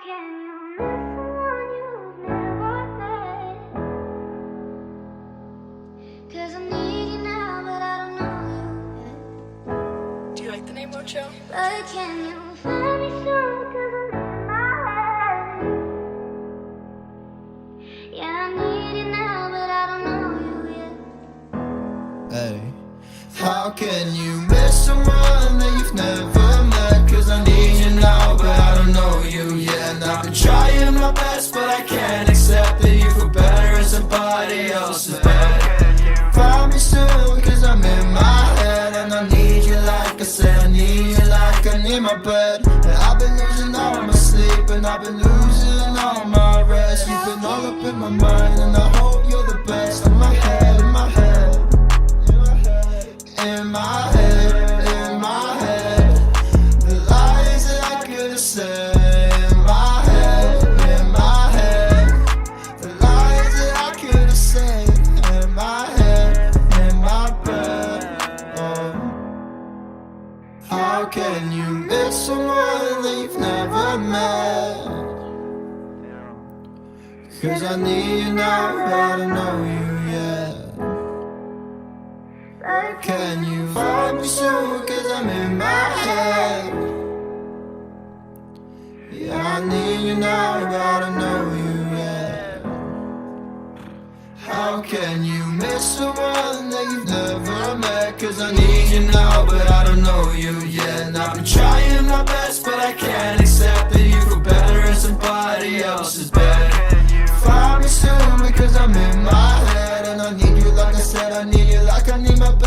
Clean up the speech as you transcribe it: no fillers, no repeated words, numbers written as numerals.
can you miss someone you've never met? 'Cause I need you now, but I don't know you yet. Do you like the name Mocho? But can you find me soon? 'Cause I'm in my head. Yeah, I need you now, but I don't know you yet. Hey, how can you miss someone that you've never met? 'Cause I need you now, but I don't know you yet. And I've been trying my best, but I can't accept that you feel better in somebody else's bed. Find me soon, 'cause I'm in my head. And I need you like I said, I need you like I need my bed. And I've been losing all my sleep, and I've been losing all my rest. You've been all up in my mind, and I hope you're the best. In my head, in my head, in my head, in my head. The lies that I could have said. In my head, in my head. The lies that I could have said. In my head, in my bed. Oh. How can you miss someone that you've never met? 'Cause I need you now, but I don't know you yet. Can you find me soon? 'Cause I'm in my head. Yeah, I need you now, but I don't know you yet. How can you miss someone that you've never met? 'Cause I need you now, but I don't know you yet. And I've been trying my best, but I can't accept that you feel better in somebody else's bed. Find me soon, because I'm in my